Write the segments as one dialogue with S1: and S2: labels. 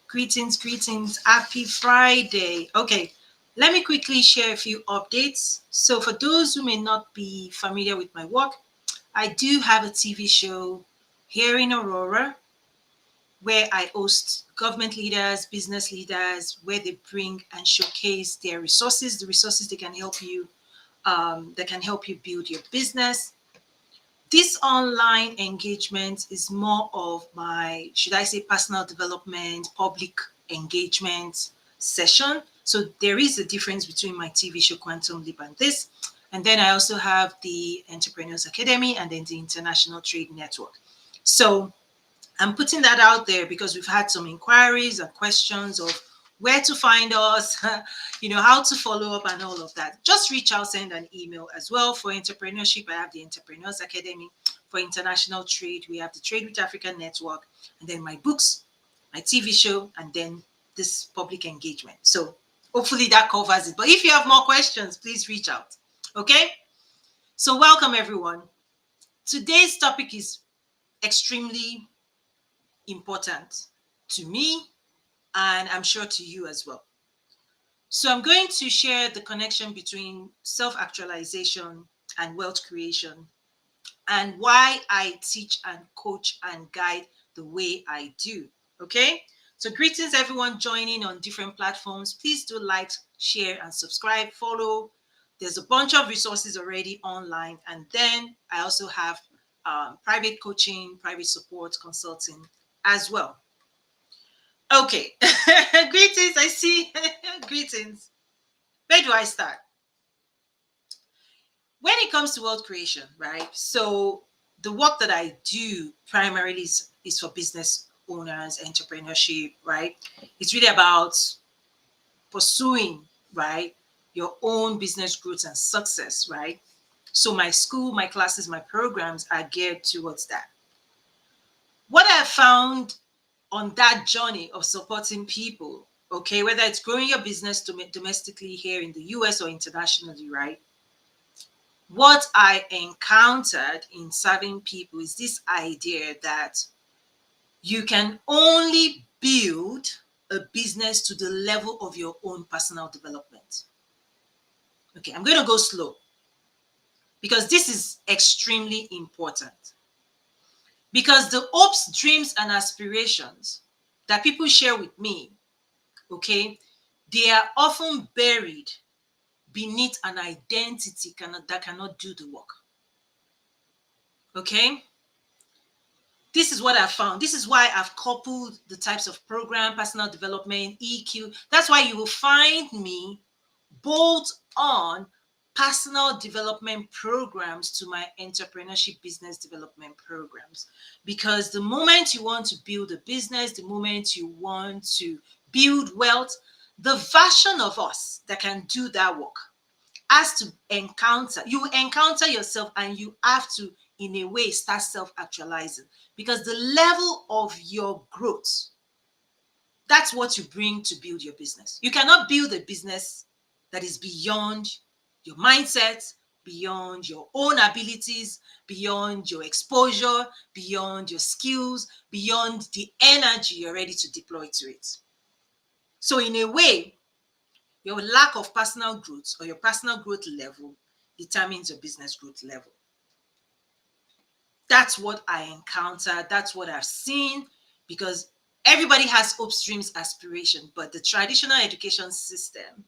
S1: Greetings, greetings. Happy Friday. Okay, let me quickly share a few updates. So, for those who may not be familiar with my work, I do have a TV show here in Aurora where I host government leaders, business leaders, where they bring and showcase their resources, the resources that can help you build your business. This online engagement is more of my, should I say, personal development, public engagement session. So there is a difference between my TV show Quantum Leap and this. And then I also have the Entrepreneurs Academy and then the International Trade Network. So I'm putting that out there because we've had some inquiries and questions of where to find us, how to follow up and all of that. Just reach out, send an email as well. For entrepreneurship, I have the Entrepreneurs Academy. For international trade, we have the Trade with Africa Network, and then my books, my TV show, and then this public engagement. So hopefully that covers it. But if you have more questions, please reach out. Okay? So welcome everyone. Today's topic is extremely important to me, and I'm sure to you as well. So I'm going to share the connection between self-actualization and wealth creation and why I teach and coach and guide the way I do. Okay? So greetings everyone joining on different platforms. Please do like, share, and subscribe, follow. There's a bunch of resources already online. And then I also have private coaching, private support, consulting as well. Okay. Greetings. I see. Greetings. Where do I start? When it comes to wealth creation, right? So the work that I do primarily is for business owners, entrepreneurship, right? It's really about pursuing, right, your own business growth and success, right? So my school, my classes, my programs are geared towards that. What I found on that journey of supporting people, okay, whether it's growing your business domestically here in the US or internationally, right? What I encountered in serving people is this idea that you can only build a business to the level of your own personal development. Okay, I'm going to go slow because this is extremely important. Because the hopes, dreams, and aspirations that people share with me, okay, they are often buried beneath an identity that cannot do the work. Okay? This is what I've found. This is why I've coupled the types of program, personal development, EQ. That's why you will find me bolt on personal development programs to my entrepreneurship business development programs. Because the moment you want to build a business, the moment you want to build wealth, the version of us that can do that work has to you encounter yourself, and you have to, in a way, start self-actualizing, because the level of your growth, that's what you bring to build your business. You cannot build a business that is beyond your mindset, beyond your own abilities, beyond your exposure, beyond your skills, beyond the energy you're ready to deploy to it. So in a way, your lack of personal growth or your personal growth level determines your business growth level. That's what I encountered. That's what I've seen, because everybody has hopes, dreams, aspiration, but the traditional education system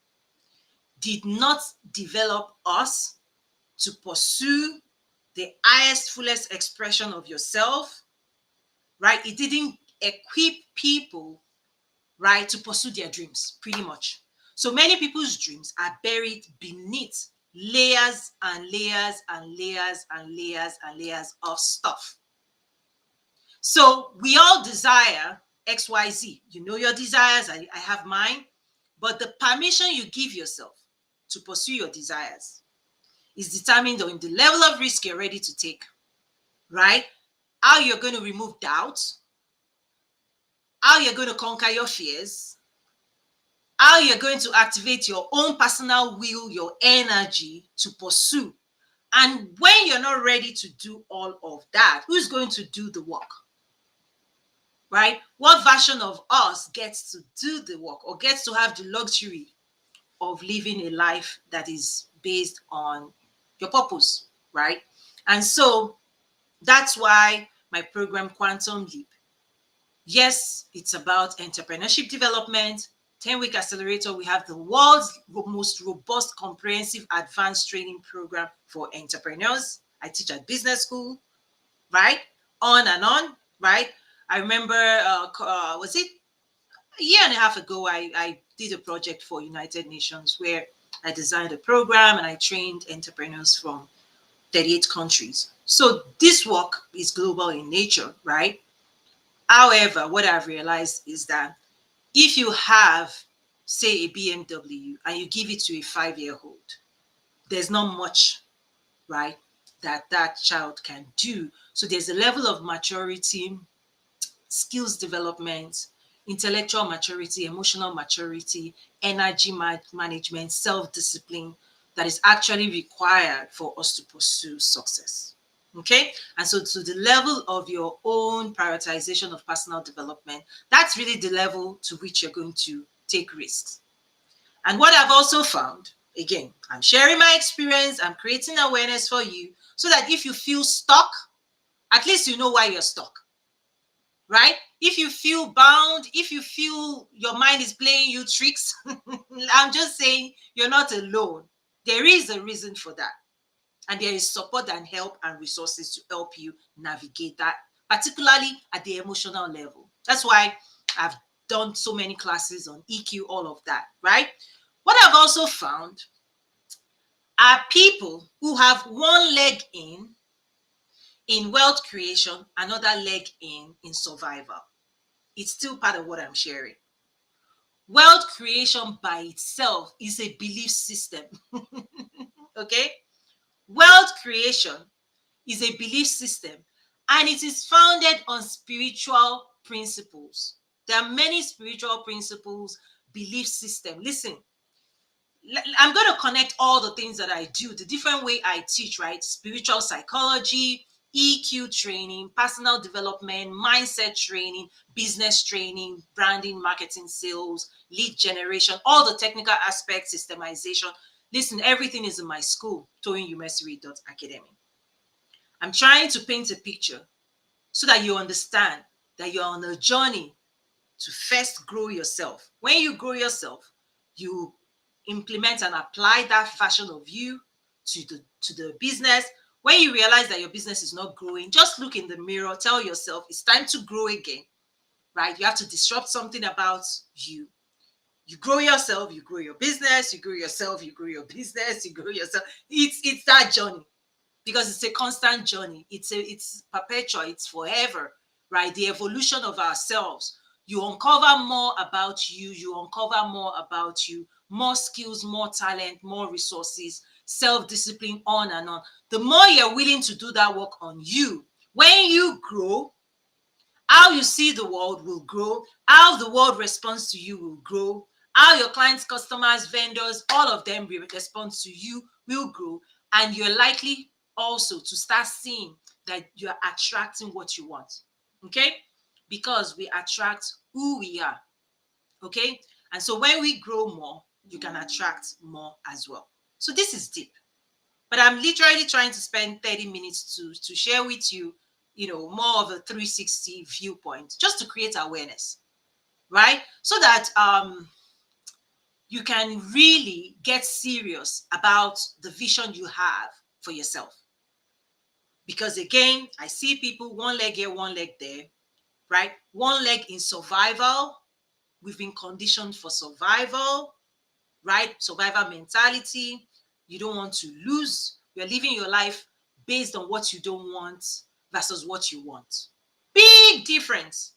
S1: did not develop us to pursue the highest, fullest expression of yourself, right? It didn't equip people, right, to pursue their dreams, pretty much. So many people's dreams are buried beneath layers and layers and layers and layers and layers of stuff. So we all desire XYZ. You know your desires, I have mine, but the permission you give yourself to pursue your desires is determined on the level of risk you're ready to take, right? How you're going to remove doubts, how you're going to conquer your fears, how you're going to activate your own personal will, your energy to pursue. And when you're not ready to do all of that, who's going to do the work? right? What version of us gets to do the work or gets to have the luxury of living a life that is based on your purpose, right? And so that's why my program, Quantum Leap, yes, it's about entrepreneurship development. 10-week accelerator, we have the world's most robust, comprehensive, advanced training program for entrepreneurs. I teach at business school, right? On and on, right? I remember, was it a year and a half ago, I did a project for United Nations where I designed a program and I trained entrepreneurs from 38 countries. So this work is global in nature, right? However, what I've realized is that if you have, say, a BMW and you give it to a 5-year-old, there's not much, right, that child can do. So there's a level of maturity, skills development, intellectual maturity, emotional maturity, energy management, self-discipline that is actually required for us to pursue success. Okay. And so to the level of your own prioritization of personal development, that's really the level to which you're going to take risks. And what I've also found, again, I'm sharing my experience, I'm creating awareness for you so that if you feel stuck, at least you know why you're stuck, right? If you feel bound, if you feel your mind is playing you tricks, I'm just saying you're not alone. There is a reason for that. And there is support and help and resources to help you navigate that, particularly at the emotional level. That's why I've done so many classes on EQ, all of that, right? What I've also found are people who have one leg in wealth creation, another leg in survival. It's still part of what I'm sharing. Wealth creation by itself is a belief system. Okay? Wealth creation is a belief system and it is founded on spiritual principles. There are many spiritual principles, belief system. Listen, I'm going to connect all the things that I do, the different way I teach, right? Spiritual psychology, EQ training, personal development, mindset training, business training, branding, marketing, sales, lead generation, all the technical aspects, systemization. Listen, everything is in my school, toyinumesiri.academy. I'm trying to paint a picture so that you understand that you're on a journey to first grow yourself. When you grow yourself, you implement and apply that fashion of you to the business. When you realize that your business is not growing, just look in the mirror, tell yourself it's time to grow again, right? You have to disrupt something about you. You grow yourself, you grow your business, you grow yourself, you grow your business, you grow yourself. It's that journey because it's a constant journey. It's perpetual, it's forever, right? The evolution of ourselves. You uncover more about you, more skills, more talent, more resources, self-discipline, on and on. The more you're willing to do that work on you, when you grow, how you see the world will grow, how the world responds to you will grow, how your clients, customers, vendors, all of them will respond to you will grow, and you're likely also to start seeing that you're attracting what you want. Okay? Because we attract who we are. Okay? And so when we grow more, you can attract more as well. So this is deep. But I'm literally trying to spend 30 minutes to share with you, more of a 360 viewpoint, just to create awareness, right? So that you can really get serious about the vision you have for yourself. Because again, I see people one leg here, one leg there, right? One leg in survival. We've been conditioned for survival, right? Survival mentality. You don't want to lose. You're living your life based on what you don't want versus what you want. Big difference.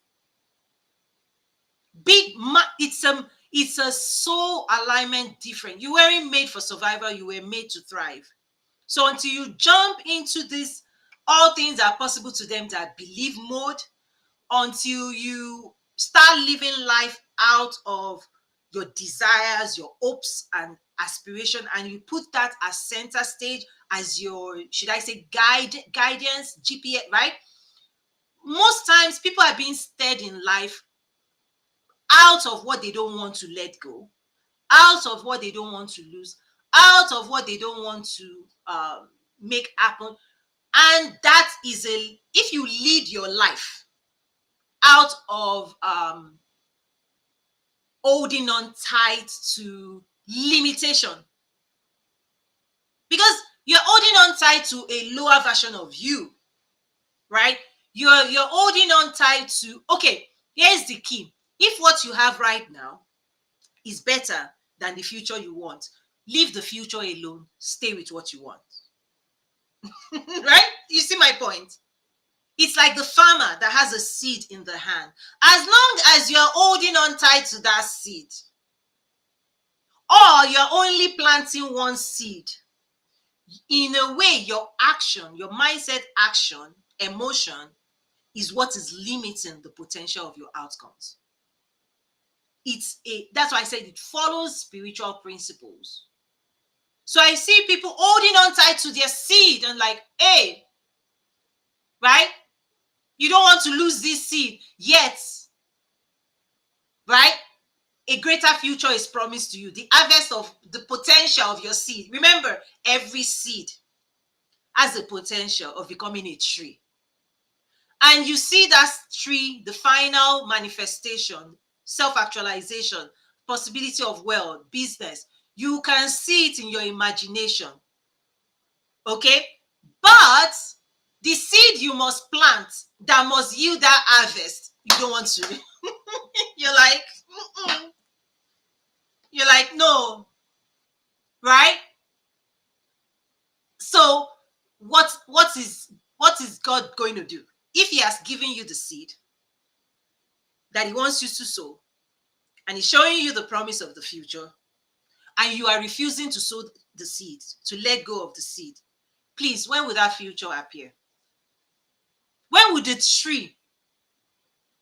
S1: It's a soul alignment different. You weren't made for survival, you were made to thrive. So until you jump into this, all things are possible to them that believe mode, until you start living life out of your desires, your hopes and aspiration, and you put that as center stage, as your, should I say, guidance, GPS, right? most times people are being steered in life out of what they don't want to let go, out of what they don't want to lose, out of what they don't want to make happen. And that is if you lead your life out of holding on tight to limitation, because you're holding on tight to a lower version of you, right? You're holding on tight to, okay, here's the key. If what you have right now is better than the future you want, leave the future alone, stay with what you want. Right? You see my point? It's like the farmer that has a seed in the hand. As long as you're holding on tight to that seed, or you're only planting one seed, in a way, your action, your mindset action, emotion is what is limiting the potential of your outcomes. That's why I said it follows spiritual principles. So I see people holding on tight to their seed and like, hey, right? You don't want to lose this seed yet, right? A greater future is promised to you. The harvest of the potential of your seed. Remember, every seed has the potential of becoming a tree. And you see that tree, the final manifestation, self-actualization, possibility of wealth, business. You can see it in your imagination. Okay? But the seed you must plant that must yield that harvest, you don't want to. You're like, mm-mm. You're like, no. Right? So what is God going to do? If he has given you the seed that he wants you to sow, and he's showing you the promise of the future, and you are refusing to sow the seed, to let go of the seed, please, when will that future appear? When will the tree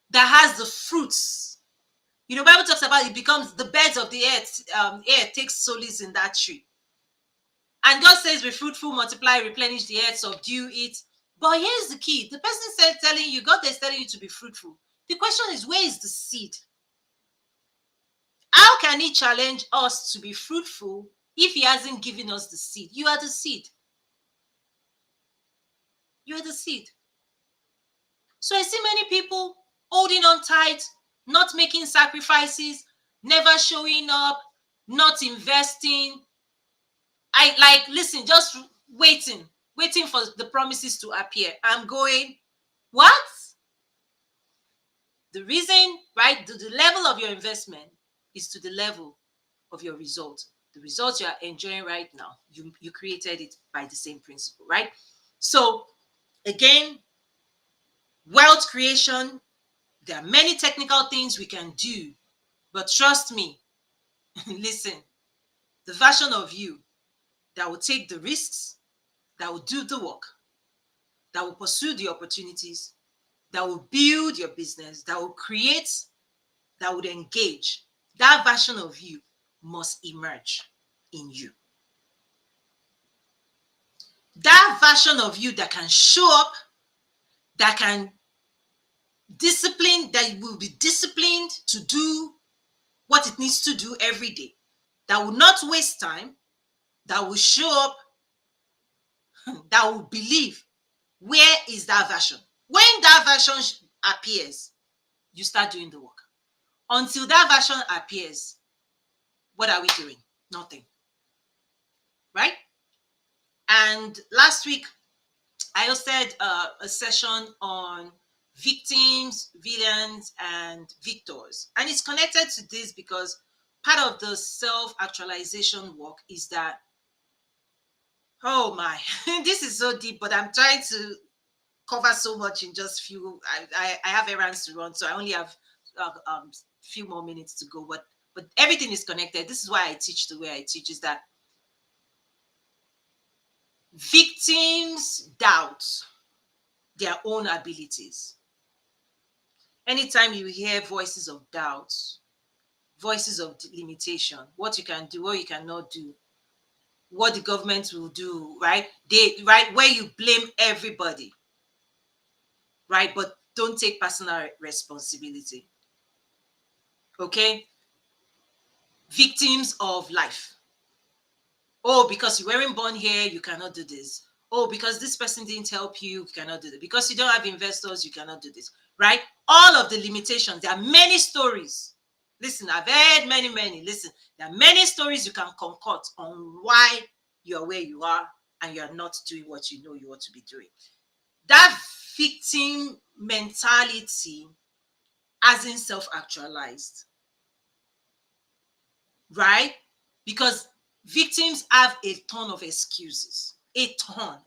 S1: that has the fruits, Bible talks about it becomes the birds of the earth, air takes solace in that tree. And God says, be fruitful, multiply, replenish the earth, subdue it. But here's the key. The person said telling you, God is telling you to be fruitful. The question is, where is the seed? How can he challenge us to be fruitful if he hasn't given us the seed? You are the seed. You are the seed. So I see many people holding on tight, not making sacrifices, never showing up, not investing. Listen, just waiting for the promises to appear. I'm going, what? The reason, right, the level of your investment is to the level of your result. The results you are enjoying right now, you created it by the same principle, right? So again, wealth creation, there are many technical things we can do, but trust me, listen, the version of you that will take the risks, that will do the work, that will pursue the opportunities, that will build your business, that will create, that would engage, that version of you must emerge in you. That version of you that can show up, that can discipline, that will be disciplined to do what it needs to do every day, that will not waste time, that will show up, that will believe. Where is that version? When that version appears, you start doing the work. Until that version appears, what are we doing? Nothing. Right? And last week, I hosted a session on victims, villains, and victors. And it's connected to this because part of the self-actualization work is that, oh my, this is so deep, but I'm trying to cover so much in just few. I have errands to run, so I only have few more minutes to go. But everything is connected. This is why I teach the way I teach, is that victims doubt their own abilities. Anytime you hear voices of doubt, voices of limitation, what you can do, what you cannot do, what the government will do, right? Where you blame everybody, right? But don't take personal responsibility. Okay? Victims of life. Oh, because you weren't born here, you cannot do this. Oh, because this person didn't help you, you cannot do this. Because you don't have investors, you cannot do this. Right? All of the limitations. There are many stories. Listen, I've heard many. Listen, there are many stories you can concoct on why you're where you are and you're not doing what you know you ought to be doing. That victim mentality hasn't self-actualized. Right? Because victims have a ton of excuses. A ton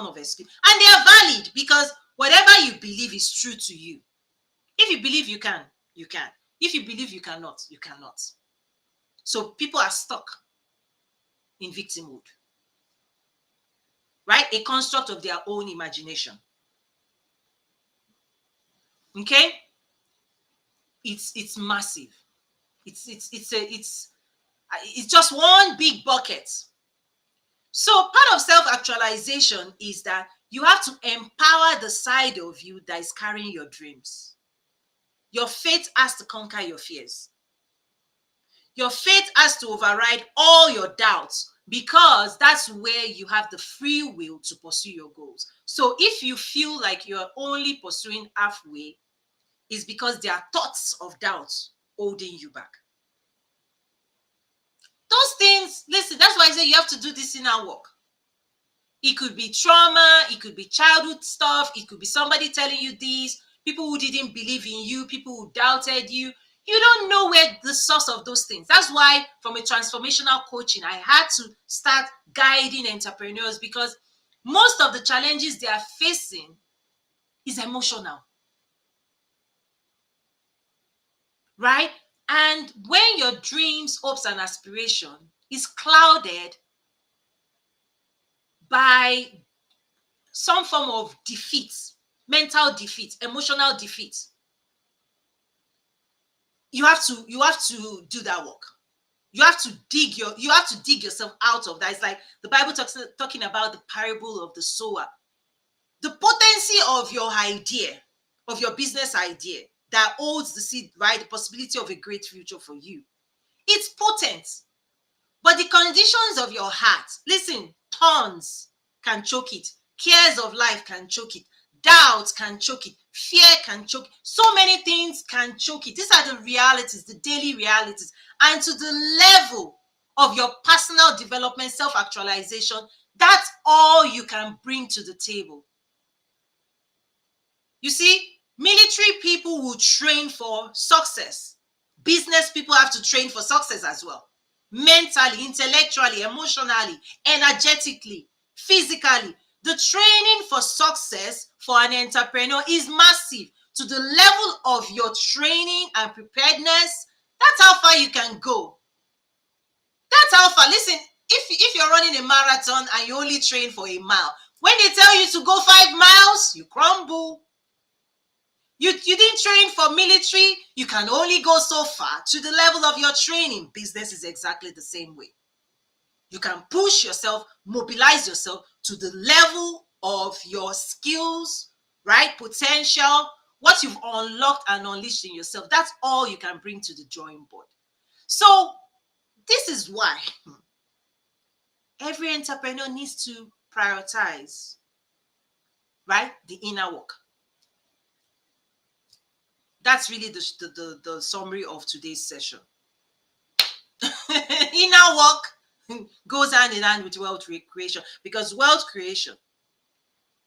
S1: of excuses. And they are valid because whatever you believe is true to you. If you believe you can, you can. If you believe you cannot, you cannot. So people are stuck in victimhood. Right? A construct of their own imagination. Okay? It's massive. It's just one big bucket. So part of self-actualization is that you have to empower the side of you that is carrying your dreams. Your faith has to conquer your fears. Your faith has to override all your doubts because that's where you have the free will to pursue your goals. So if you feel like you're only pursuing halfway, it's because there are thoughts of doubt holding you back. Those things, listen, that's why I say you have to do this inner work. It could be trauma, it could be childhood stuff, it could be somebody telling you this, people who didn't believe in you, people who doubted you. You don't know where the source of those things. That's why from a transformational coaching, I had to start guiding entrepreneurs because most of the challenges they are facing is emotional. Right? And when your dreams, hopes, and aspiration is clouded by some form of defeat, mental defeat, emotional defeat, you have to do that work. You have to dig yourself out of that. It's like the Bible talking about the parable of the sower. The potency of your idea, of your business idea that holds the seed, right? The possibility of a great future for you. It's potent. But the conditions of your heart, listen, thorns can choke it. Cares of life can choke it. Doubt can choke it. Fear can choke it. So many things can choke it. These are the realities, the daily realities. And to the level of your personal development, self-actualization, that's all you can bring to the table. You see, military people will train for success. Business people have to train for success as well. Mentally, intellectually, emotionally, energetically, physically. The training for success for an entrepreneur is massive. To the level of your training and preparedness, that's how far you can go. That's how far. Listen, if you're running a marathon and you only train for a mile, when they tell you to go 5 miles, you crumble. You didn't train for military, you can only go so far. To the level of your training, business is exactly the same way. You can push yourself, mobilize yourself to the level of your skills, right? Potential, what you've unlocked and unleashed in yourself. That's all you can bring to the drawing board. So this is why every entrepreneur needs to prioritize, right? The inner work. That's really the summary of today's session. Inner work goes hand in hand with wealth creation because wealth creation,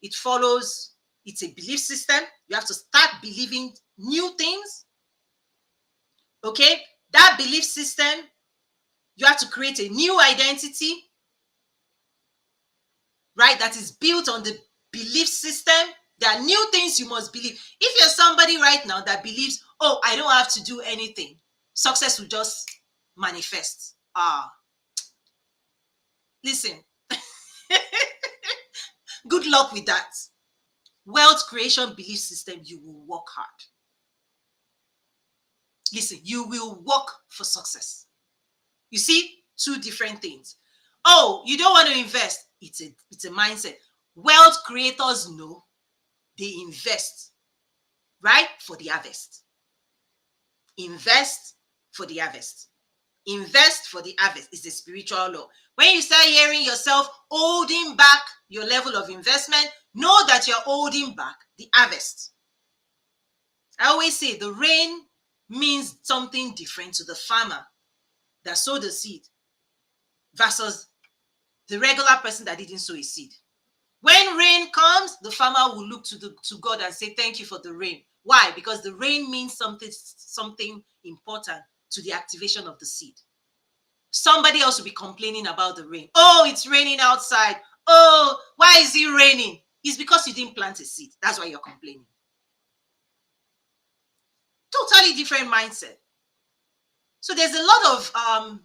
S1: it follows, it's a belief system. You have to start believing new things. Okay? That belief system, you have to create a new identity, right? That is built on the belief system. There are new things you must believe. If you're somebody right now that believes, oh, I don't have to do anything, success will just manifest. Listen, good luck with that. Wealth creation belief system, you will work hard. Listen, you will work for success. You see, two different things. Oh, you don't want to invest. It's a mindset. Wealth creators know they invest. right? For the harvest. Invest for the harvest. Invest for the harvest is the spiritual law. When you start hearing yourself holding back your level of investment, know that you're holding back the harvest. I always say the rain means something different to the farmer that sowed the seed versus the regular person that didn't sow a seed. When rain comes, the farmer will look to God and say, thank you for the rain. Why? Because the rain means something important to the activation of the seed. Somebody else will be complaining about the rain. Oh, it's raining outside. Oh, why is it raining? It's because you didn't plant a seed. That's why you're complaining. Totally different mindset. So there's a lot of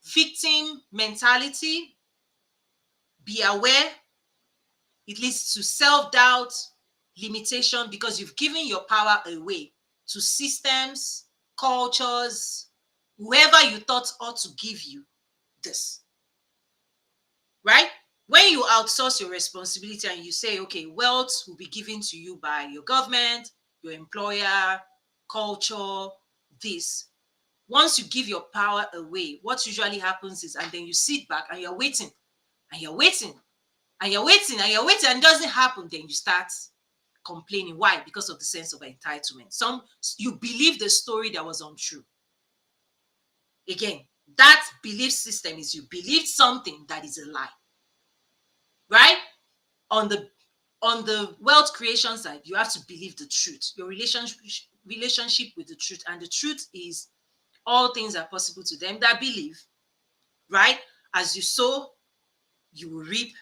S1: victim mentality. Be aware. It leads to self-doubt, limitation, because you've given your power away to systems, cultures, whoever you thought ought to give you this. Right? When you outsource your responsibility and you say, okay, wealth will be given to you by your government, your employer, culture, this. Once you give your power away, what usually happens is, and then you sit back and you're waiting, and you're waiting, and you're waiting, and you're waiting, and it doesn't happen, then you start complaining. Why? Because of the sense of entitlement. You believe the story that was untrue. Again, that belief system is you believed something that is a lie. Right? On the wealth creation side, you have to believe the truth, your relationship with the truth. And the truth is all things are possible to them that believe. Right? As you sow, you will reap.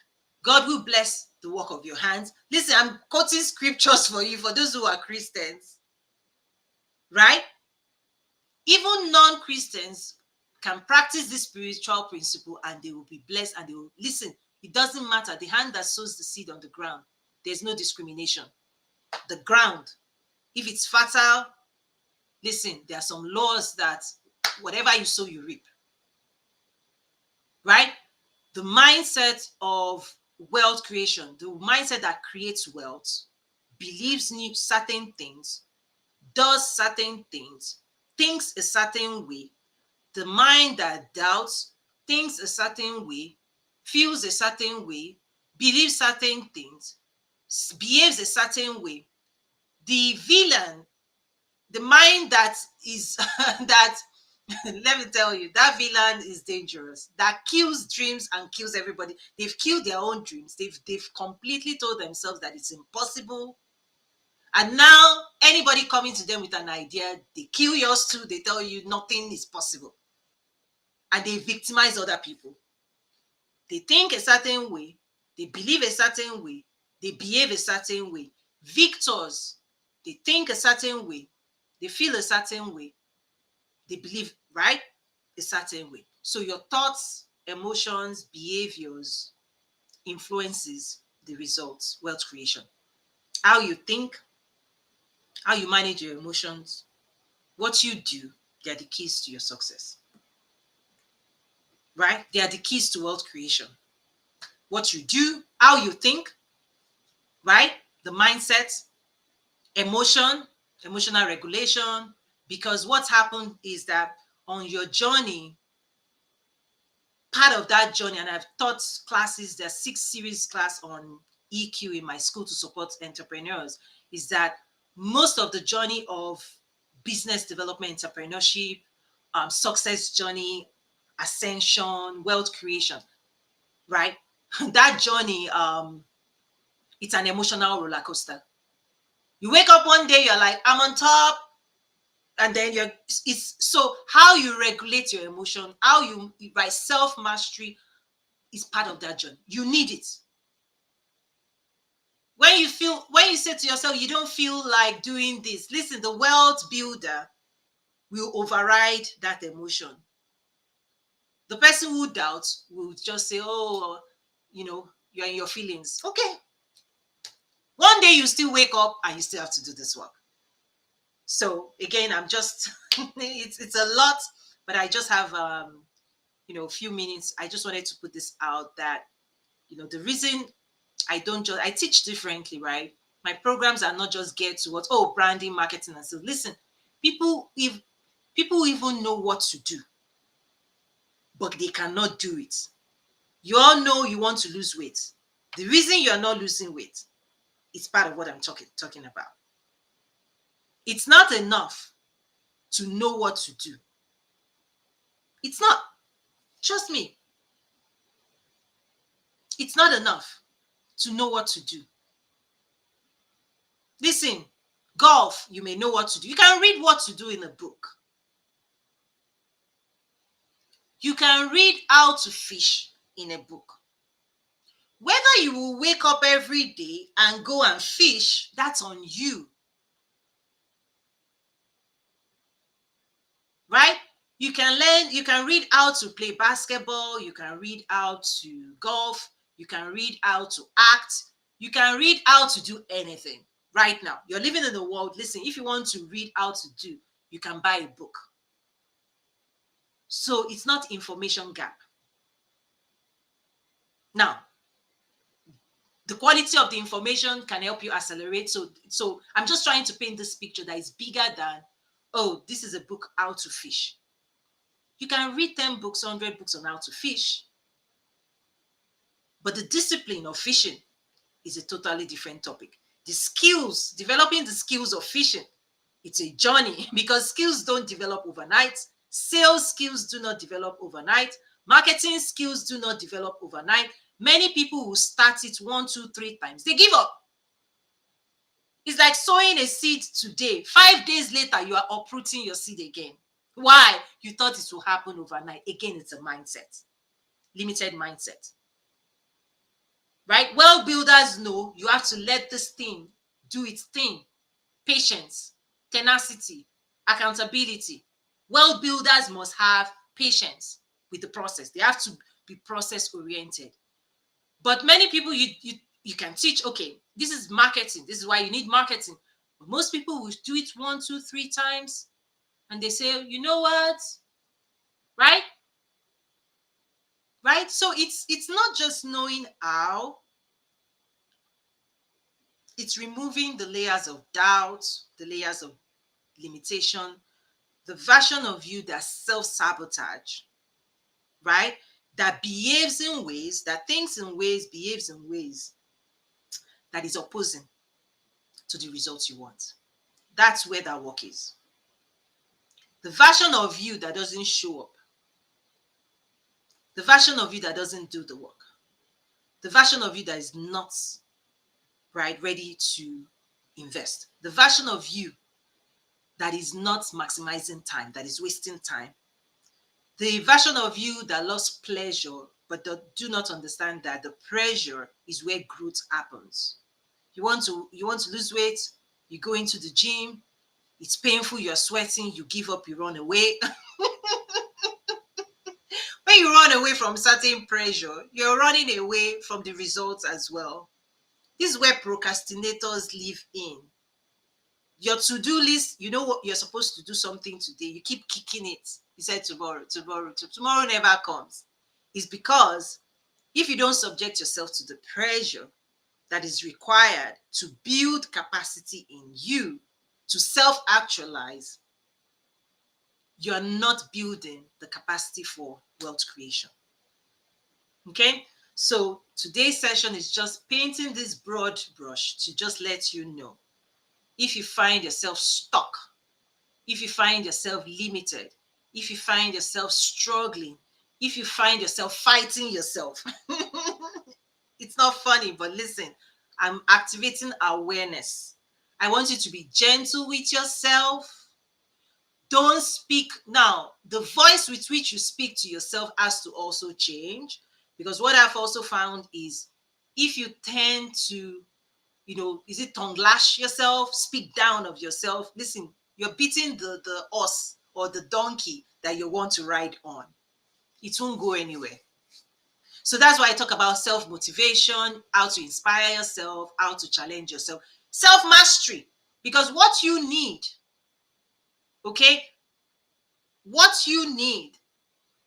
S1: God will bless the work of your hands. Listen, I'm quoting scriptures for you, for those who are Christians. Right? Even non-Christians can practice this spiritual principle and they will be blessed and they will listen. It doesn't matter. The hand that sows the seed on the ground, there's no discrimination. The ground, if it's fertile, listen, there are some laws that whatever you sow, you reap. Right? The mindset of wealth creation, the mindset that creates wealth, believes in certain things, does certain things, thinks a certain way. The mind that doubts, thinks a certain way, feels a certain way, believes certain things, behaves a certain way. The villain, the mind that is that let me tell you, that villain is dangerous. That kills dreams and kills everybody. They've killed their own dreams. They've completely told themselves that it's impossible. And now anybody coming to them with an idea, they kill yours too. They tell you nothing is possible. And they victimize other people. They think a certain way, they believe a certain way, they behave a certain way. Victors, they think a certain way, they feel a certain way, they believe, right, a certain way. So your thoughts, emotions, behaviors influences the results, wealth creation. How you think, how you manage your emotions, what you do, they are the keys to your success. Right? They are the keys to wealth creation. What you do, how you think, right? The mindset, emotional regulation. Because what's happened is that on your journey, part of that journey, and I've taught classes, there's 6 series class on EQ in my school to support entrepreneurs, is that most of the journey of business development, entrepreneurship, success journey, ascension, wealth creation, right? That journey, it's an emotional roller coaster. You wake up one day, you're like, I'm on top. And then it's so how you regulate your emotion, how you, by self-mastery, is part of that journey. You need it. When you say to yourself, you don't feel like doing this, listen, the wealth builder will override that emotion. The person who doubts will just say, oh, you're in your feelings. Okay. One day you still wake up and you still have to do this work. So again, I'm just, it's a lot, but I just have, a few minutes. I just wanted to put this out that, the reason I teach differently, right? My programs are not just geared towards, branding, marketing, and so. Listen, people even know what to do, but they cannot do it. You all know you want to lose weight. The reason you are not losing weight is part of what I'm talking about. It's not enough to know what to do. It's not. Trust me. It's not enough to know what to do. Listen, golf, you may know what to do. You can read what to do in a book. You can read how to fish in a book. Whether you will wake up every day and go and fish, that's on you. Right? You can read how to play basketball, you can read how to golf, you can read how to act, you can read how to do anything. Right now, you're living in the world. Listen, if you want to read how to do, you can buy a book. So it's not information gap. Now, the quality of the information can help you accelerate. So I'm just trying to paint this picture that is bigger than, this is a book, How to Fish. You can read 10 books, 100 books on how to fish, but the discipline of fishing is a totally different topic. The skills, developing the skills of fishing, it's a journey because skills don't develop overnight. Sales skills do not develop overnight. Marketing skills do not develop overnight. Many people who start it 1, 2, 3 times, they give up. It's like sowing a seed today. 5 days later, you are uprooting your seed again. Why? You thought it will happen overnight. Again, it's a mindset. Limited mindset. Right? Well, builders know you have to let this thing do its thing. Patience, tenacity, accountability. Well, builders must have patience with the process. They have to be process oriented. But many people, you can teach, okay, this is marketing. This is why you need marketing. But most people will do it 1, 2, 3 times. And they say, you know what? Right? Right? So it's not just knowing how. It's removing the layers of doubt, the layers of limitation, the version of you that self-sabotage, right? That behaves in ways, that thinks in ways, behaves in ways that is opposing to the results you want. That's where that work is. The version of you that doesn't show up, the version of you that doesn't do the work, the version of you that is not ready to invest, the version of you that is not maximizing time, that is wasting time, the version of you that loves pleasure but do not understand that the pressure is where growth happens. You want to lose weight, you go into the gym, it's painful, you're sweating, you give up, you run away. When you run away from certain pressure, you're running away from the results as well. This is where procrastinators live in. Your to-do list, you know what you're supposed to do something today. You keep kicking it. You said tomorrow. Tomorrow never comes. It's because if you don't subject yourself to the pressure that is required to build capacity in you to self-actualize, you're not building the capacity for wealth creation. Okay? So today's session is just painting this broad brush to just let you know, if you find yourself stuck, if you find yourself limited, if you find yourself struggling, if you find yourself fighting yourself, it's not funny, but listen, I'm activating awareness. I want you to be gentle with yourself. Don't speak. Now, the voice with which you speak to yourself has to also change, because what I've also found is if you tend to, is it tongue lash yourself, speak down of yourself? Listen, you're beating the horse or the donkey that you want to ride on. It won't go anywhere. So that's why I talk about self-motivation, how to inspire yourself, how to challenge yourself, self-mastery. Because what you need, okay, what you need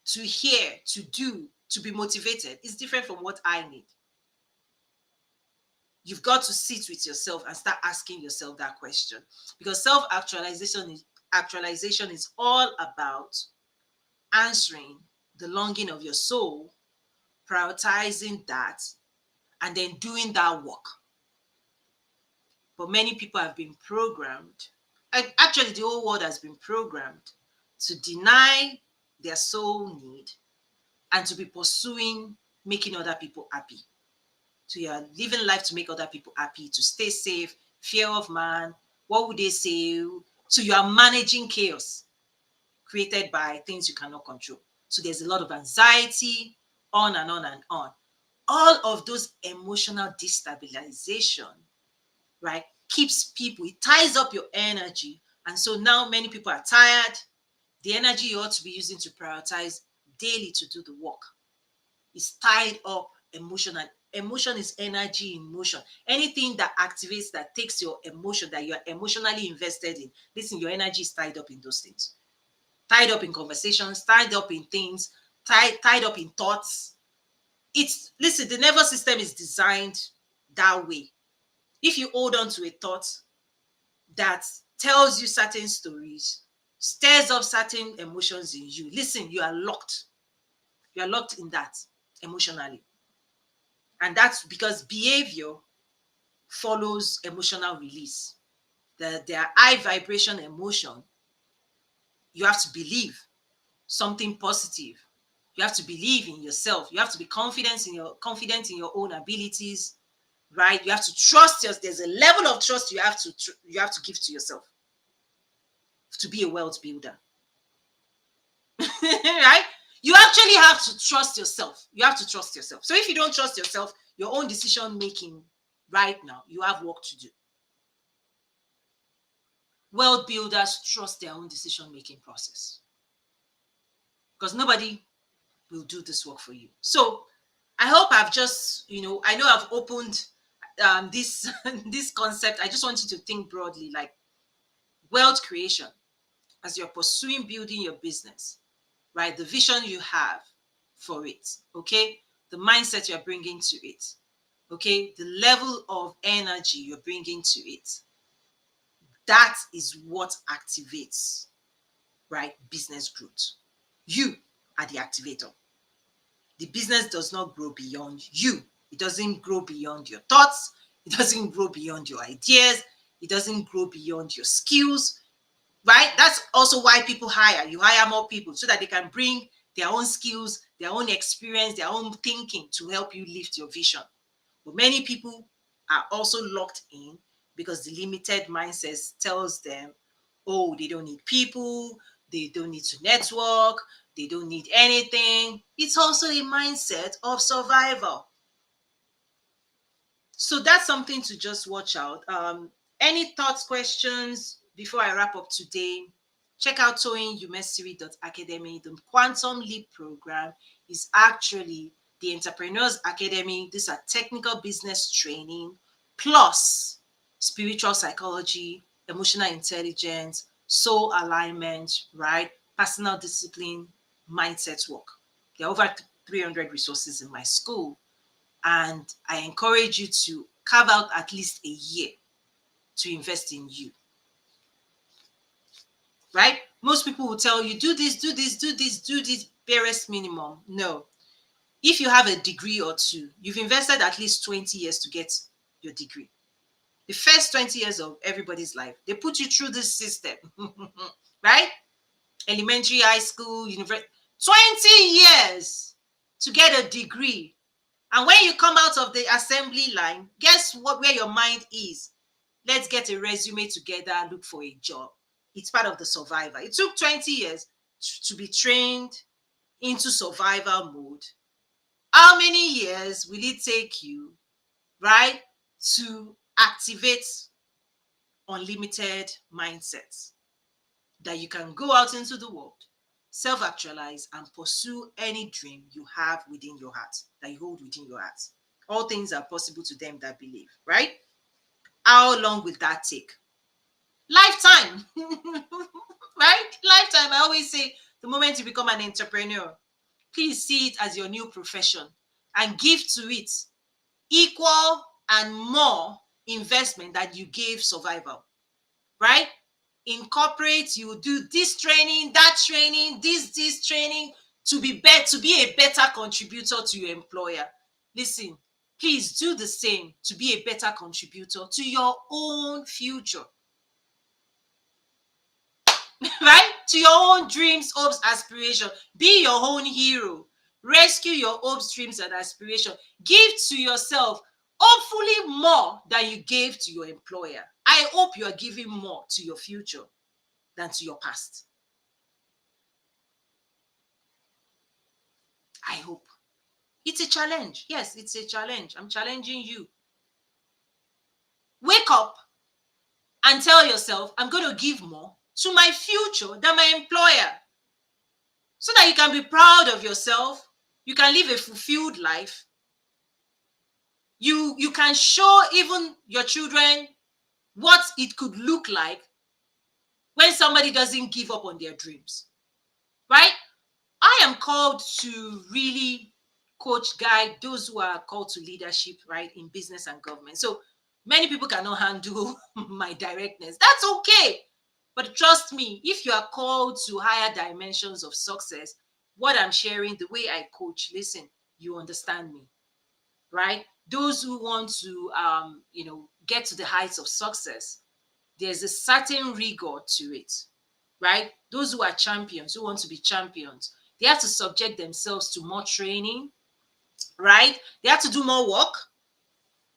S1: to hear, to do, to be motivated is different from what I need. You've got to sit with yourself and start asking yourself that question, because self-actualization is all about answering the longing of your soul, prioritizing that, and then doing that work. But many people have been programmed, actually, the whole world has been programmed to deny their soul need and to be pursuing making other people happy. So you are living life to make other people happy, to stay safe, fear of man, what would they say? So you are managing chaos created by things you cannot control. So there's a lot of anxiety, on and on and on. All of those emotional destabilization, right, keeps people, it ties up your energy. And so now many people are tired. The energy you ought to be using to prioritize daily to do the work is tied up emotional. Emotion is energy in motion. Anything that activates, that takes your emotion, that you're emotionally invested in, listen, your energy is tied up in those things. Tied up in conversations, tied up in things, tied up in thoughts. It's, listen, the nervous system is designed that way. If you hold on to a thought that tells you certain stories, stirs up certain emotions in you, listen, you are locked. You are locked in that emotionally. And that's because behavior follows emotional release. Their high vibration emotion, you have to believe something positive. You have to believe in yourself. You have to be confident in your own abilities, right? You have to trust yourself. There's a level of trust you have to give to yourself to be a wealth builder. Right? You actually have to trust yourself. You have to trust yourself. So if you don't trust yourself, your own decision making right now, you have work to do. Wealth builders trust their own decision making process, because nobody will do this work for you. So I hope I've just, I know I've opened this this concept. I just want you to think broadly, like wealth creation as you're pursuing building your business, right? The vision you have for it, okay? The mindset you're bringing to it, okay? The level of energy you're bringing to it. That is what activates, right? Business growth. You are the activator. The business does not grow beyond you. It doesn't grow beyond your thoughts. It doesn't grow beyond your ideas. It doesn't grow beyond your skills, right? That's also why people hire. You hire more people so that they can bring their own skills, their own experience, their own thinking to help you lift your vision. But many people are also locked in because the limited mindset tells them, oh, they don't need people, they don't need to network, they don't need anything. It's also a mindset of survival. So that's something to just watch out. Any thoughts, questions before I wrap up today? Check out toyinumesiri.academy. The Quantum Leap program is actually the Entrepreneurs Academy. These are technical business training plus spiritual psychology, emotional intelligence, soul alignment, right? Personal discipline, mindset work. There are over 300 resources in my school. And I encourage you to carve out at least a year to invest in you. Right? Most people will tell you, do this, do this, do this, do this, barest minimum. No. If you have a degree or two, you've invested at least 20 years to get your degree. The first 20 years of everybody's life, they put you through this system. Right? Elementary, high school, university. 20 years to get a degree. And when you come out of the assembly line, guess what? Where your mind is? Let's get a resume together and look for a job. It's part of the survivor. It took 20 years to be trained into survival mode. How many years will it take you, right, to activate unlimited mindsets that you can go out into the world, self-actualize, and pursue any dream you have within your heart, that you hold within your heart? All things are possible to them that believe, right? How long will that take? Lifetime. Right? Lifetime. I always say, the moment you become an entrepreneur, please see it as your new profession and give to it equal and more investment that you gave survival, right? In corporate, you will do this training, that training, this training to be a better contributor to your employer. Listen, please do the same to be a better contributor to your own future. Right? To your own dreams, hopes, aspiration. Be your own hero. Rescue your hopes, dreams, and aspiration. Give to yourself, hopefully more than you gave to your employer. I hope you are giving more to your future than to your past. I hope. It's a challenge. Yes, it's a challenge. I'm challenging you. Wake up and tell yourself, I'm going to give more to my future than my employer, so that you can be proud of yourself. You can live a fulfilled life. You can show even your children what it could look like when somebody doesn't give up on their dreams, right? I am called to really coach, guide those who are called to leadership, right, in business and government. So many people cannot handle my directness. That's okay. But trust me, if you are called to higher dimensions of success, what I'm sharing, the way I coach, listen, you understand me, right? Those who want to, get to the heights of success, there's a certain rigor to it, right? Those who are champions, who want to be champions, they have to subject themselves to more training, right? They have to do more work.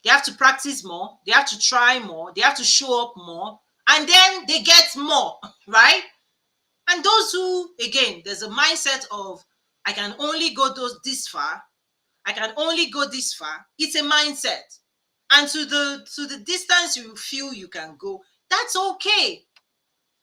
S1: They have to practice more. They have to try more. They have to show up more. And then they get more, right? And those who, again, there's a mindset of, I can only go this far. I can only go this far. It's a mindset. And to the distance you feel you can go, that's okay.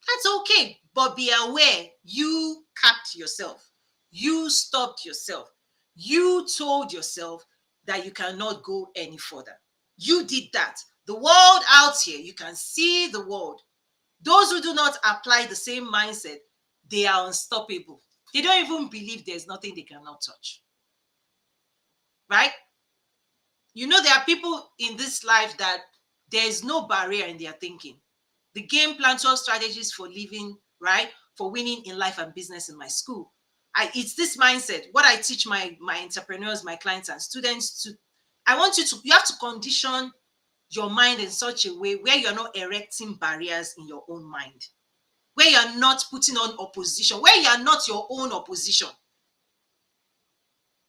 S1: That's okay. But be aware, you capped yourself. You stopped yourself. You told yourself that you cannot go any further. You did that. The world out here, you can see the world. Those who do not apply the same mindset, they are unstoppable. They don't even believe there's nothing they cannot touch. Right? You know, there are people in this life that there is no barrier in their thinking. The game plan 12 strategies for living, right? For winning in life and business in my school. It's this mindset. What I teach my entrepreneurs, my clients, and students to, you have to condition your mind in such a way where you're not erecting barriers in your own mind, where you're not putting on opposition, where you're not your own opposition,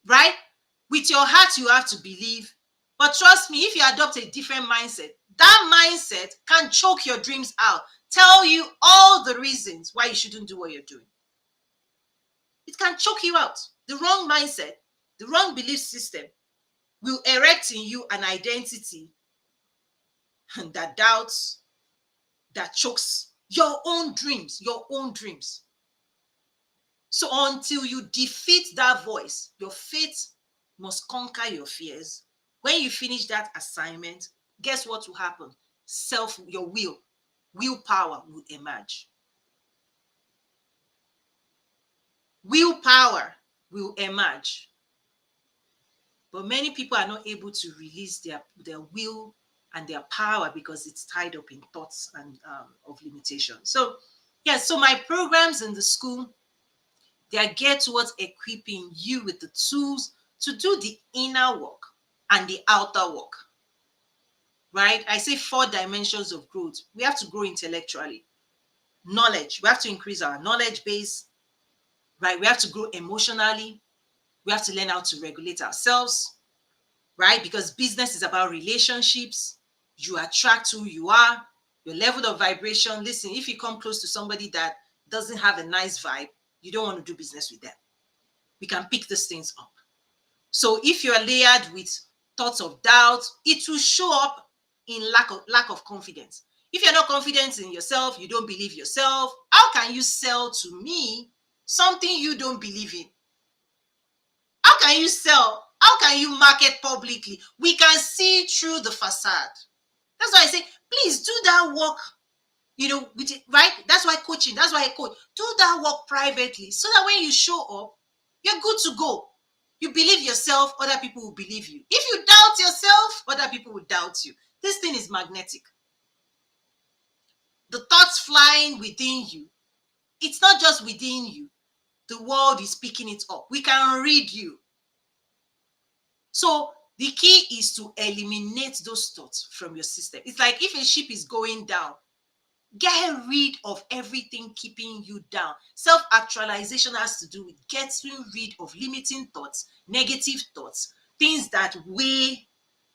S1: right? With your heart, you have to believe. But trust me, if you adopt a different mindset, that mindset can choke your dreams out, tell you all the reasons why you shouldn't do what you're doing. It can choke you out. The wrong mindset, the wrong belief system will erect in you an identity that doubts, that chokes your own dreams, your own dreams. So until you defeat that voice, your faith must conquer your fears. When you finish that assignment, guess what will happen? Your willpower will emerge. Willpower will emerge. But many people are not able to release their will and their power because it's tied up in thoughts and of limitation. So, yes, so my programs in the school, they are geared towards equipping you with the tools to do the inner work and the outer work, right? I say 4 dimensions of growth. We have to grow intellectually. Knowledge, we have to increase our knowledge base, right? We have to grow emotionally. We have to learn how to regulate ourselves, right? Because business is about relationships. You attract who you are, your level of vibration. Listen, if you come close to somebody that doesn't have a nice vibe, you don't want to do business with them. We can pick these things up. So if you're layered with thoughts of doubt, it will show up in lack of confidence. If you're not confident in yourself, you don't believe yourself, how can you sell to me something you don't believe in? How can you sell? How can you market publicly? We can see through the facade. That's why I say, please do that work, with it, right? That's why coaching, that's why I coach. Do that work privately so that when you show up, you're good to go. You believe yourself, other people will believe you. If you doubt yourself, other people will doubt you. This thing is magnetic. The thoughts flying within you, it's not just within you. The world is picking it up. We can read you. So the key is to eliminate those thoughts from your system. It's like if a ship is going down, get rid of everything keeping you down. Self-actualization has to do with getting rid of limiting thoughts, negative thoughts, things that weigh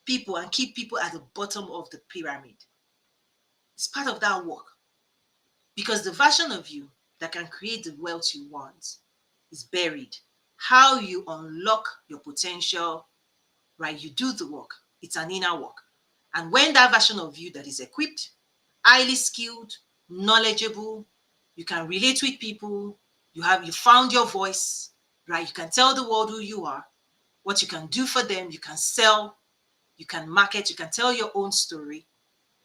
S1: people and keep people at the bottom of the pyramid. It's part of that work. Because the version of you that can create the wealth you want is buried. How you unlock your potential, right? You do the work. It's an inner work. And when that version of you that is equipped, highly skilled, knowledgeable, you can relate with people, you found your voice, right? You can tell the world who you are, what you can do for them, you can sell, you can market, you can tell your own story,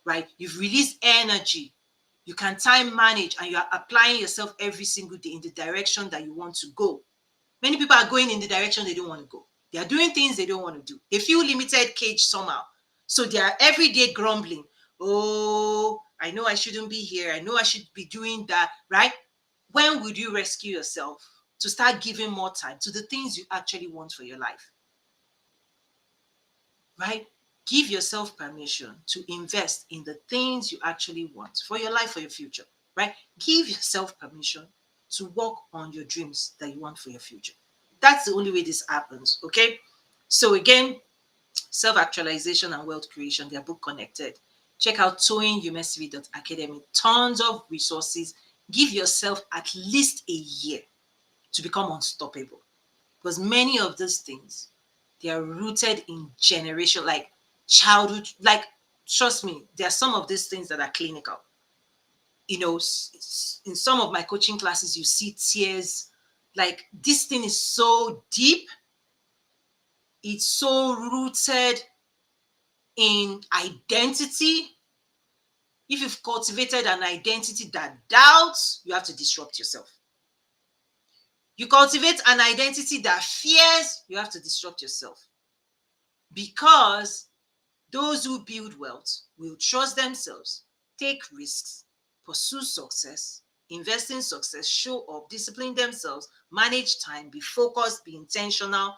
S1: right? You've released energy, you can time manage, and you are applying yourself every single day in the direction that you want to go. Many people are going in the direction they don't want to go. They are doing things they don't want to do. They feel limited cage somehow. So they are every day grumbling. Oh, I know I shouldn't be here. I know I should be doing that, right? When would you rescue yourself to start giving more time to the things you actually want for your life? Right? Give yourself permission to invest in the things you actually want for your life, for your future, right? Give yourself permission to work on your dreams that you want for your future. That's the only way this happens, okay? So again, self-actualization and wealth creation, they're both connected. Check out toyinumesiri.academy. Tons of resources. Give yourself at least a year to become unstoppable. Because many of those things, they are rooted in generation, like childhood, like trust me, there are some of these things that are clinical. You know, in some of my coaching classes, you see tears. Like this thing is so deep. It's so rooted in identity. If you've cultivated an identity that doubts, you have to disrupt yourself. You cultivate an identity that fears, you have to disrupt yourself. Because those who build wealth will trust themselves, take risks, pursue success, invest in success, show up, discipline themselves, manage time, be focused, be intentional.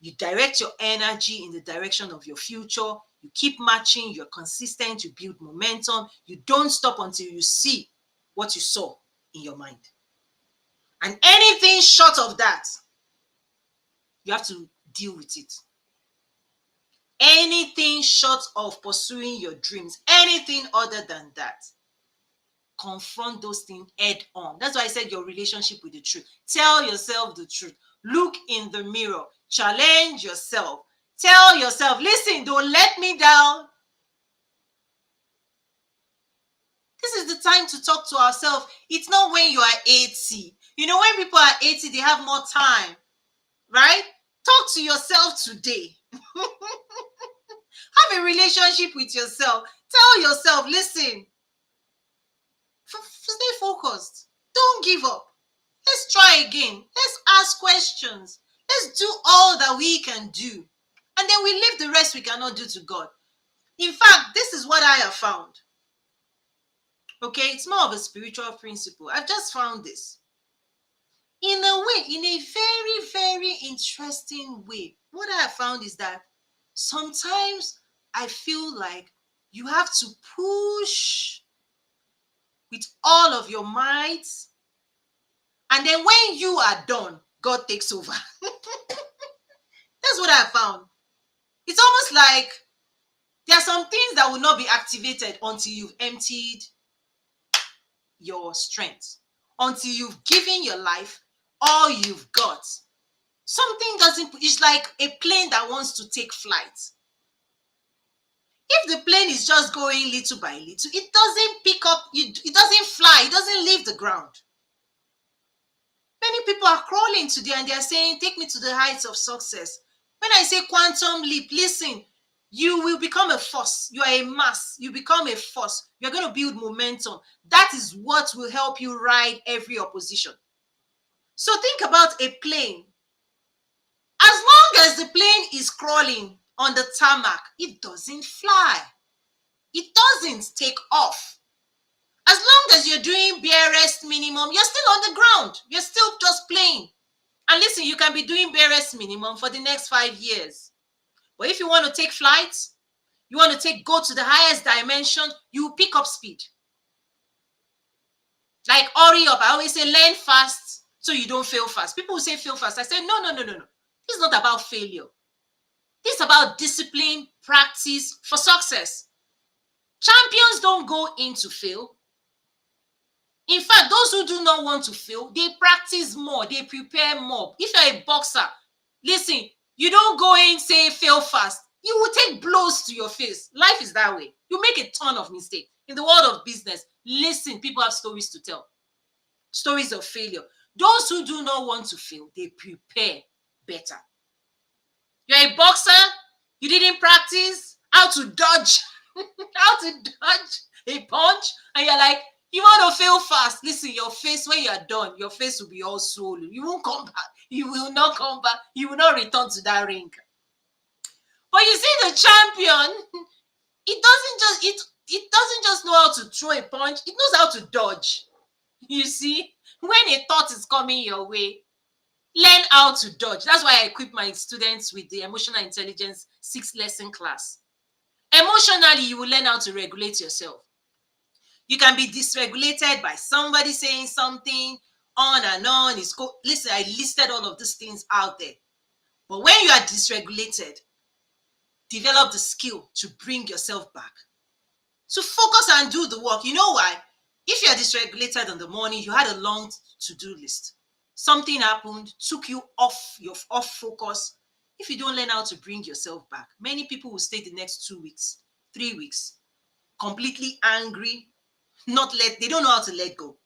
S1: You direct your energy in the direction of your future. You keep marching, you're consistent, you build momentum. You don't stop until you see what you saw in your mind. And anything short of that, you have to deal with it. Anything short of pursuing your dreams, anything other than that, confront those things head on. That's why I said your relationship with the truth. Tell yourself the truth. Look in the mirror. Challenge yourself. Tell yourself, listen, don't let me down. This is the time to talk to ourselves. It's not when you are 80. You know, when people are 80, they have more time, right? Talk to yourself today. Have a relationship with yourself. Tell yourself, listen, stay focused. Don't give up. Let's try again. Let's ask questions. Let's do all that we can do. And then we leave the rest we cannot do to God. In fact, this is what I have found. Okay, it's more of a spiritual principle. I've just found this. In a way, in a very, very interesting way, what I have found is that sometimes I feel like you have to push with all of your might. And then when you are done, God takes over. That's what I found. It's almost like there are some things that will not be activated until you've emptied your strength, until you've given your life all you've got. Something doesn't, it's like a plane that wants to take flight. If the plane is just going little by little, it doesn't pick up, it doesn't fly, it doesn't leave the ground. Many people are crawling today and they're saying, take me to the heights of success. When I say quantum leap, listen, you will become a force. You are a mass. You become a force. You're going to build momentum. That is what will help you ride every opposition. So think about a plane. As long as the plane is crawling on the tarmac, it doesn't fly. It doesn't take off. As long as you're doing bare rest minimum, you're still on the ground. You're still just playing. And listen, you can be doing bare rest minimum for the next 5 years. But if you want to take flights, you want to go to the highest dimension, you pick up speed. Like, hurry up. I always say, learn fast so you don't fail fast. People will say fail fast. I say, no. This is not about failure. This is about discipline, practice for success. Champions don't go in to fail. In fact, those who do not want to fail, they practice more, they prepare more. If you're a boxer, listen, you don't go in, say, fail fast. You will take blows to your face. Life is that way. You make a ton of mistakes. In the world of business, listen, people have stories to tell. Stories of failure. Those who do not want to fail, they prepare better. You're a boxer, you didn't practice how to dodge, a punch, and you're like, you want to fail fast. Listen, your face, when you're done, your face will be all swollen. You won't come back. You will not come back. You will not return to that ring. But you see, the champion, it doesn't just know how to throw a punch. It knows how to dodge. You see, when a thought is coming your way, learn how to dodge. That's why I equip my students with the emotional intelligence 6-lesson class. Emotionally, you will learn how to regulate yourself. You can be dysregulated by somebody saying something, on and on. Listen, I listed all of these things out there. But when you are dysregulated, develop the skill to bring yourself back. So focus and do the work. You know why? If you are dysregulated in the morning, you had a long to-do list. Something happened, took you off focus. If you don't learn how to bring yourself back, many people will stay the next 2 weeks, 3 weeks, completely angry, they don't know how to let go.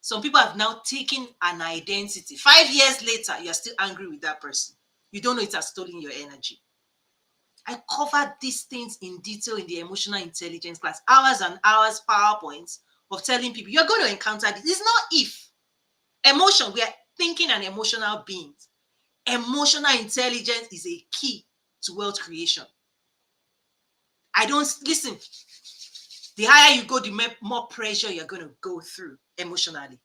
S1: Some people have now taken an identity. 5 years later, you're still angry with that person. You don't know it has stolen your energy. I covered these things in detail in the emotional intelligence class. Hours and hours, PowerPoints of telling people, you're going to encounter this. It's not if. Emotion, we are thinking and emotional beings. Emotional intelligence is a key to wealth creation. Listen, the higher you go, the more pressure you're going to go through emotionally.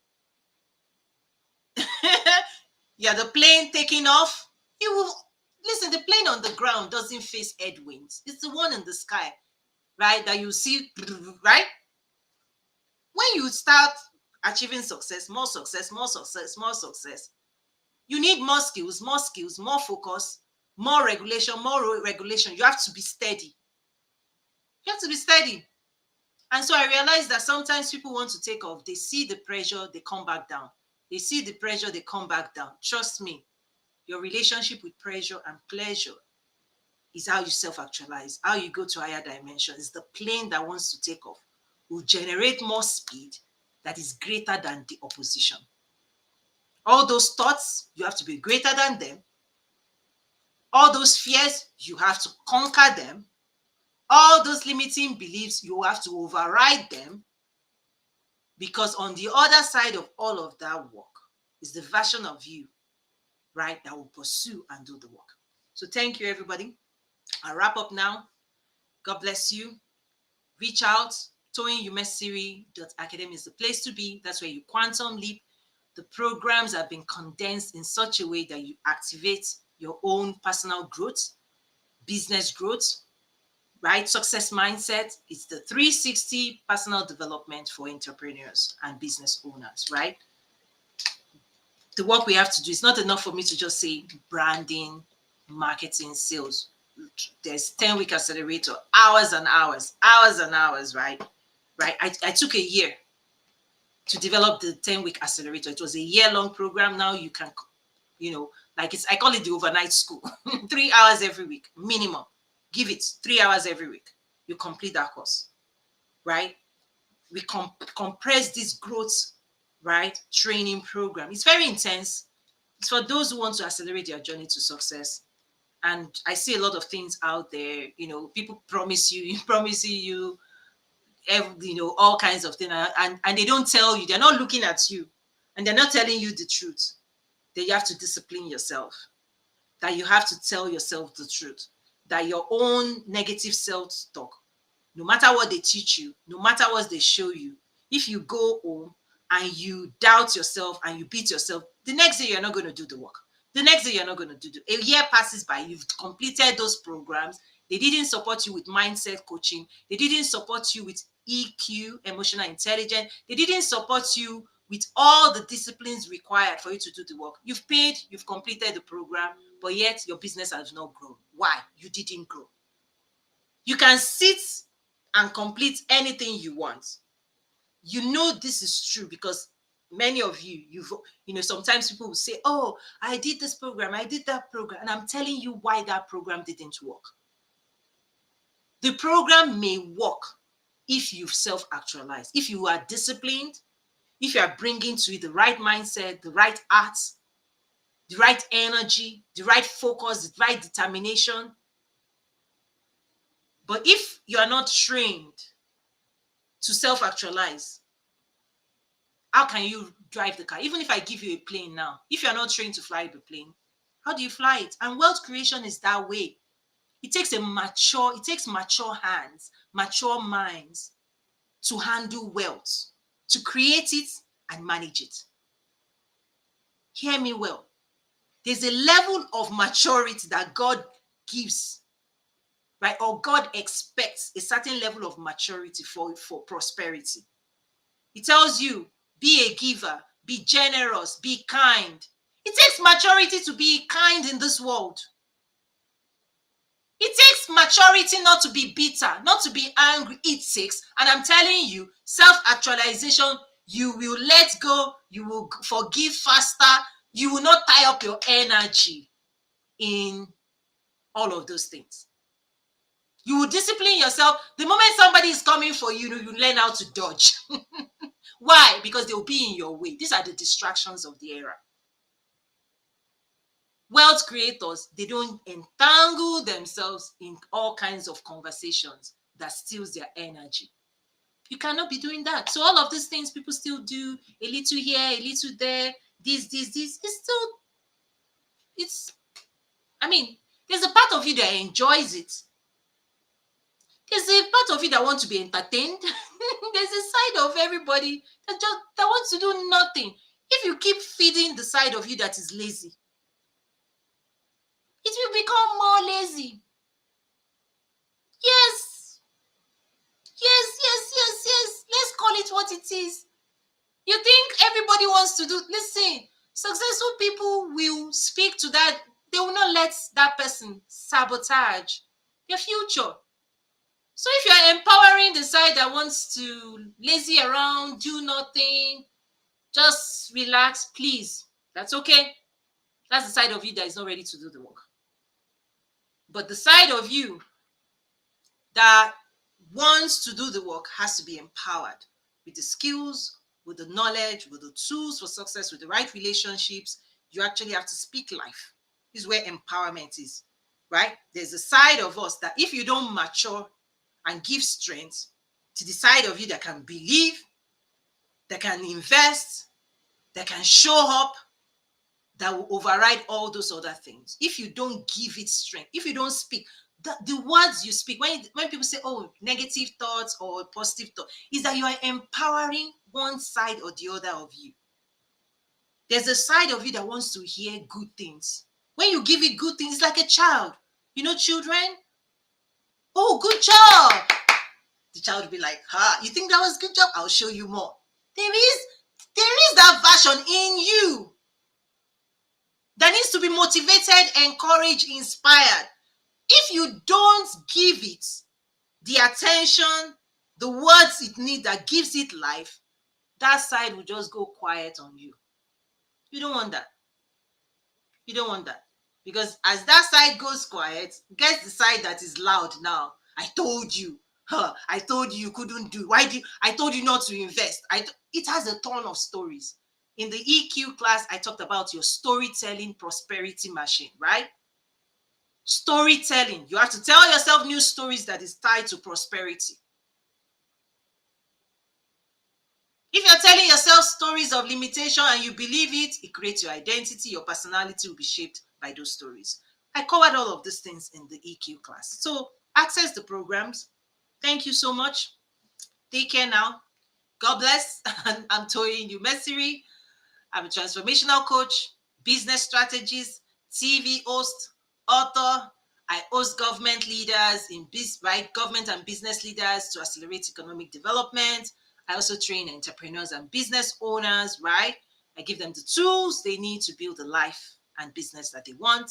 S1: Yeah, the plane taking off, listen, the plane on the ground doesn't face headwinds. It's the one in the sky, right, that you see, right? When you start achieving success, more success, you need more skills, more focus, more regulation. You have to be steady. And so I realized that sometimes people want to take off. They see the pressure, they come back down. Trust me, your relationship with pressure and pleasure is how you self-actualize, how you go to higher dimensions. It's the plane that wants to take off will generate more speed that is greater than the opposition. All those thoughts, you have to be greater than them. All those fears, you have to conquer them. All those limiting beliefs, you have to override them, because on the other side of all of that work is the version of you, right, that will pursue and do the work. So thank you, everybody. I'll wrap up now. God bless you. Reach out. ToyinUmesiri.academy is the place to be. That's where you quantum leap. The programs have been condensed in such a way that you activate your own personal growth, business growth, right? Success mindset. It's the 360 personal development for entrepreneurs and business owners, right? The work we have to do is not enough for me to just say branding, marketing, sales. There's 10-week accelerator, hours and hours, right? I took a year to develop the 10-week accelerator. It was a year-long program. Now you can, I call it the overnight school. 3 hours every week, minimum. Give it 3 hours every week. You complete that course, right? We compress this growth, right, training program. It's very intense. It's for those who want to accelerate their journey to success. And I see a lot of things out there. People promise you, all kinds of things, and they don't tell you. They're not looking at you, and they're not telling you the truth. That you have to discipline yourself. that you have to tell yourself the truth, that your own negative self-talk, no matter what they teach you, no matter what they show you, if you go home and you doubt yourself and you beat yourself, the next day you're not going to do the work. The next day you're not going to do the. A year passes by, you've completed those programs. They didn't support you with mindset coaching. They didn't support you with EQ, emotional intelligence. They didn't support you with all the disciplines required for you to do the work. You've paid, you've completed the program, but yet your business has not grown. Why? You didn't grow. You can sit and complete anything you want. You know this is true because many of sometimes people will say, oh, I did this program, I did that program, and I'm telling you why that program didn't work. The program may work if you've self-actualized, if you are disciplined, if you are bringing to it the right mindset, the right art, the right energy, the right focus, the right determination. But if you are not trained to self-actualize, how can you drive the car? Even if I give you a plane now, if you're not trained to fly the plane, how do you fly it? And wealth creation is that way. It takes mature hands, mature minds to handle wealth, to create it and manage it. Hear me well. There's a level of maturity that God gives, right? Or God expects a certain level of maturity for prosperity. He tells you, be a giver, be generous, be kind. It takes maturity to be kind in this world. It takes maturity not to be bitter, not to be angry. It takes, and I'm telling you, self-actualization, you will let go, you will forgive faster, you will not tie up your energy in all of those things. You will discipline yourself. The moment somebody is coming for you, you learn how to dodge. Why? Because they will be in your way. These are the distractions of the era. Wealth creators, they don't entangle themselves in all kinds of conversations that steals their energy. You cannot be doing that. So all of these things people still do, a little here, a little there, this, there's a part of you that enjoys it. There's a part of you that wants to be entertained. There's a side of everybody that wants to do nothing. If you keep feeding the side of you that is lazy, it will become more lazy. Yes. Yes. Let's call it what it is. You think everybody wants to do, listen, successful people will speak to that. They will not let that person sabotage their future. So if you're empowering the side that wants to lazy around, do nothing, just relax, please, that's okay. That's the side of you that is not ready to do the work. But the side of you that wants to do the work has to be empowered with the skills, with the knowledge, with the tools for success, with the right relationships. You actually have to speak life. This is where empowerment is, right? There's a side of us that if you don't mature and give strength to the side of you that can believe, that can invest, that can show up, that will override all those other things. If you don't give it strength, if you don't speak, the words you speak, when people say, oh, negative thoughts or positive thoughts, is that you are empowering one side or the other of you. There's a side of you that wants to hear good things. When you give it good things, it's like a child. You know, children? Oh, good job. The child will be like, you think that was a good job? I'll show you more. There is that version in you that needs to be motivated, encouraged, inspired. If you don't give it the attention, the words it needs that gives it life, that side will just go quiet on you. You don't want that. You don't want that. Because as that side goes quiet, guess the side that is loud now. I told you. I told you couldn't do. I told you not to invest. It has a ton of stories. In the EQ class, I talked about your storytelling prosperity machine, right? Storytelling. You have to tell yourself new stories that is tied to prosperity. If you're telling yourself stories of limitation and you believe it, it creates your identity. Your personality will be shaped by those stories. I covered all of these things in the EQ class. So access the programs. Thank you so much. Take care now. God bless. I'm Toyin Umesiri. I'm a transformational coach, business strategist, TV host, author. I host government leaders in right, government and business leaders to accelerate economic development. I also train entrepreneurs and business owners, right? I give them the tools they need to build the life and business that they want.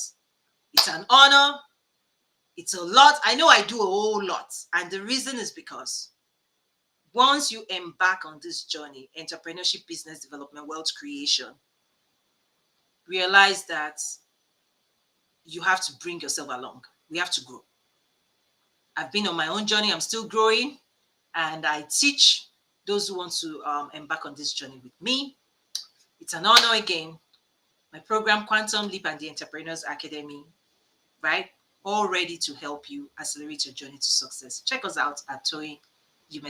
S1: It's an honor. It's a lot. I know I do a whole lot. And the reason is because once you embark on this journey, entrepreneurship, business development, wealth creation, realize that you have to bring yourself along. We have to grow. I've been on my own journey. I'm still growing. And I teach those who want to embark on this journey with me. It's an honor again. My program, Quantum Leap and the Entrepreneurs Academy, right? All ready to help you accelerate your journey to success. Check us out at Toyin Umesiri.